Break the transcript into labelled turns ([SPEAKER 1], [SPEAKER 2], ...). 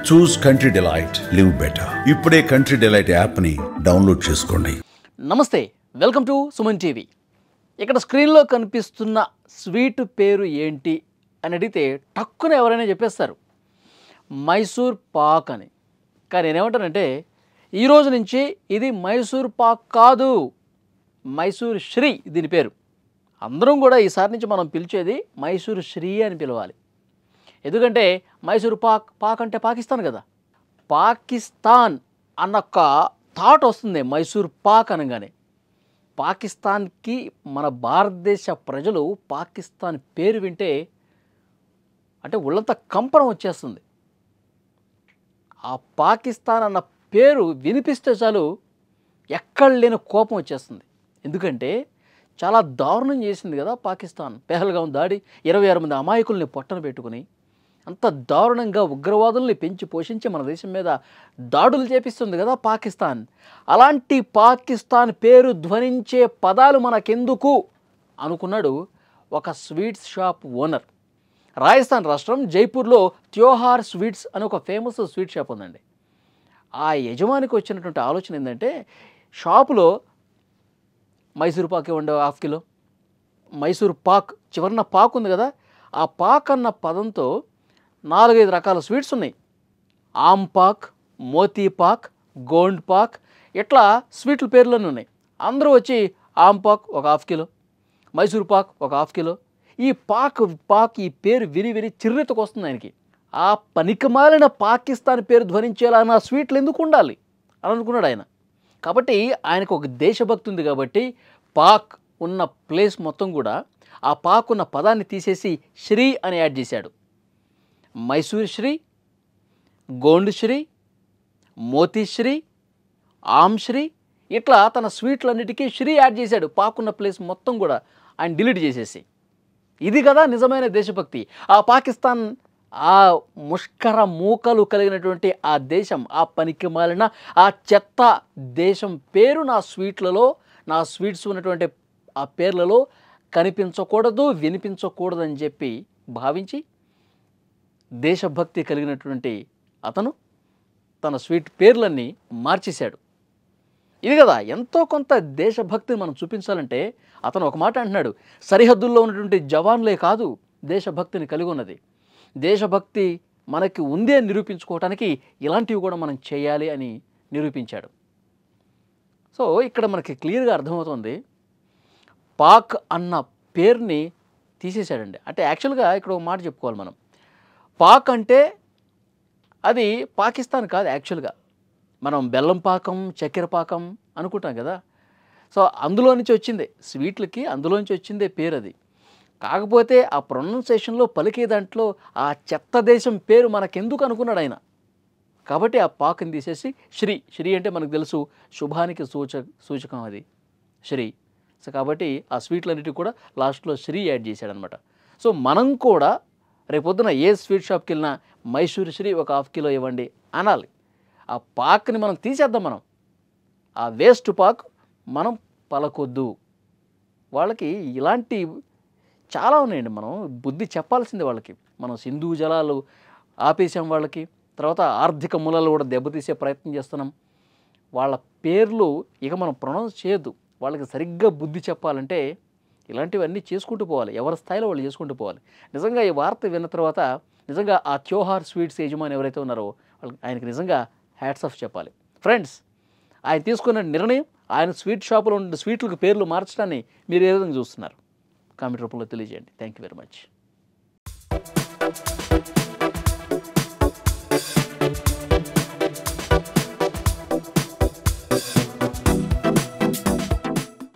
[SPEAKER 1] చూస్ country delight, live better. ఇప్పుడే country delight యాప్ని download చేసుకోండి.
[SPEAKER 2] నమస్తే, వెల్కమ్ టు సుమన్ టీవీ. ఇక్కడ స్క్రీన్లో కనిపిస్తున్న స్వీట్ పేరు ఏంటి అని అడిగితే టక్కున ఎవరైనా చెప్పేస్తారు, మైసూర్ పాక్ అని. కానీ నేనేమంటానంటే ఈరోజు నుంచి ఇది మైసూర్ పాక్ కాదు, మైసూర్ శ్రీ దీని పేరు. అందరం కూడా ఈసారి నుంచి మనం పిలిచేది మైసూర్ శ్రీ అని పిలవాలి. ఎందుకంటే మైసూర్ పాక్ అంటే పాకిస్తాన్ కదా. పాకిస్తాన్ అన్న ఒక థాట్ వస్తుంది మైసూర్ పాక్ అనగానే. పాకిస్తాన్కి మన భారతదేశ ప్రజలు పాకిస్తాన్ పేరు వింటే అంటే ఒళ్ళంతా కంపనం వచ్చేస్తుంది. ఆ పాకిస్తాన్ అన్న పేరు వినిపిస్తే చాలు ఎక్కడ లేని కోపం వచ్చేస్తుంది. ఎందుకంటే చాలా దారుణం చేసింది కదా పాకిస్తాన్. పెహల్గాం దాడి, 26 మంది అమాయకుల్ని పొట్టన పెట్టుకుని అంత దారుణంగా ఉగ్రవాదుల్ని పెంచి పోషించి మన దేశం మీద దాడులు చేపిస్తుంది కదా పాకిస్తాన్. అలాంటి పాకిస్తాన్ పేరు ధ్వనించే పదాలు మనకెందుకు అనుకున్నాడు ఒక స్వీట్స్ షాప్ ఓనర్. రాజస్థాన్ రాష్ట్రం జైపూర్లో త్యోహార్ స్వీట్స్ అని ఒక ఫేమస్ స్వీట్ షాప్ ఉందండి. ఆ యజమానికి వచ్చినటువంటి ఆలోచన ఏంటంటే, షాపులో మైసూర్ పాక్ ఇవ్వండి 1/2 కిలో, మైసూర్ పాక్ చివరిన పాక్ ఉంది కదా, ఆ పాక్ అన్న పదంతో 4-5 రకాల స్వీట్స్ ఉన్నాయి. ఆమ్ పాక్, మోతీ పాక్, గోండ్ పాక్, ఇట్లా స్వీట్ల పేర్లన్నీ ఉన్నాయి. అందరూ వచ్చి ఆమ్ పాక్ ఒక 1/2 కిలో, మైసూర్ పాక్ ఒక 1/2 కిలో. ఈ పాక్ ఈ పేరు విని చిర్రెత్తుకు వస్తుంది ఆయనకి. ఆ పనికిమాలిన పాకిస్తాన్ పేరు ధ్వనించేలా నా స్వీట్లు ఎందుకు ఉండాలి అని అనుకున్నాడు ఆయన. కాబట్టి ఆయనకు ఒక దేశభక్తి ఉంది కాబట్టి పాక్ ఉన్న ప్లేస్ మొత్తం కూడా ఆ పాక్ ఉన్న పదాన్ని తీసేసి శ్రీ అని యాడ్ చేశాడు. మైసూర్ శ్రీ, గోండ్ శ్రీ, మోతీ శ్రీ, ఆమ్ శ్రీ, ఇట్లా తన స్వీట్లన్నిటికీ శ్రీ యాడ్ చేశాడు. పాక్ ఉన్న ప్లేస్ మొత్తం కూడా ఆయన డిలీట్ చేసేసి. ఇది కదా నిజమైన దేశభక్తి. ఆ పాకిస్తాన్, ఆ ముష్కర మూకలు కలిగినటువంటి ఆ దేశం, ఆ పనికి మాలిన ఆ చెత్త దేశం పేరు నా స్వీట్లలో, నా స్వీట్స్ ఉన్నటువంటి ఆ పేర్లలో కనిపించకూడదు, వినిపించకూడదని చెప్పి భావించి దేశభక్తి కలిగినటువంటి అతను తన స్వీట్ పేర్లన్నీ మార్చేశాడు. ఇది కదా ఎంతో కొంత దేశభక్తిని మనం చూపించాలంటే. అతను ఒక మాట అంటున్నాడు, సరిహద్దుల్లో ఉన్నటువంటి జవాన్లే కాదు దేశభక్తిని కలిగి ఉన్నది. దేశభక్తి మనకి ఉంది అని నిరూపించుకోవటానికి ఇలాంటివి కూడా మనం చేయాలి అని నిరూపించాడు. సో ఇక్కడ మనకి క్లియర్గా అర్థమవుతుంది, పాక్ అన్న పేరుని తీసేశాడండి. అంటే యాక్చువల్గా ఇక్కడ ఒక మాట చెప్పుకోవాలి మనం. పాక్ అంటే అది పాకిస్తాన్ కాదు. యాక్చువల్గా మనం బెల్లం పాకం, చక్కెర పాకం అనుకుంటాం కదా. సో అందులో నుంచి వచ్చిందే స్వీట్లకి, అందులో నుంచి వచ్చిందే పేరు అది. కాకపోతే ఆ ప్రొనౌన్సియేషన్లో పలికే దాంట్లో ఆ చెత్త దేశం పేరు మనకెందుకు అనుకున్నాడు ఆయన. కాబట్టి ఆ పాక్ని తీసేసి శ్రీ అంటే మనకు తెలుసు శుభానికి సూచకం అది శ్రీ. సో కాబట్టి ఆ స్వీట్లన్నిటికి కూడా లాస్ట్లో శ్రీ యాడ్ చేశాడనమాట. సో మనం కూడా రేపొద్దున ఏ స్వీట్ షాప్కి వెళ్ళినా మైసూర్ శ్రీ ఒక 1/2 కిలో ఇవ్వండి అనాలి. ఆ పాక్ని మనం తీసేద్దాం. మనం ఆ వేస్ట్ పాక్ మనం పలకొద్దు. వాళ్ళకి ఇలాంటి చాలా ఉన్నాయండి. మనం బుద్ధి చెప్పాల్సింది వాళ్ళకి. మనం సింధు జలాలు ఆపేసాం వాళ్ళకి, తర్వాత ఆర్థిక మూలాలు కూడా దెబ్బతీసే ప్రయత్నం చేస్తున్నాం. వాళ్ళ పేర్లు ఇక మనం ప్రొనౌన్స్ చేయొద్దు. వాళ్ళకి సరిగ్గా బుద్ధి చెప్పాలంటే ఇలాంటివన్నీ చేసుకుంటూ పోవాలి. ఎవరి స్థాయిలో వాళ్ళు చేసుకుంటూ పోవాలి. నిజంగా ఈ వార్త విన్న తర్వాత నిజంగా ఆ త్యోహార్ స్వీట్స్ యజమాని ఎవరైతే ఉన్నారో ఆయనకి నిజంగా హ్యాట్స్ ఆఫ్ చెప్పాలి. ఫ్రెండ్స్, ఆయన తీసుకున్న నిర్ణయం, ఆయన స్వీట్ షాపులో ఉండే స్వీట్లకు పేర్లు మార్చడాన్ని మీరు ఏ విధంగా చూస్తున్నారు? కామెంట్ రూపంలో తెలియజేయండి. Thank you very much.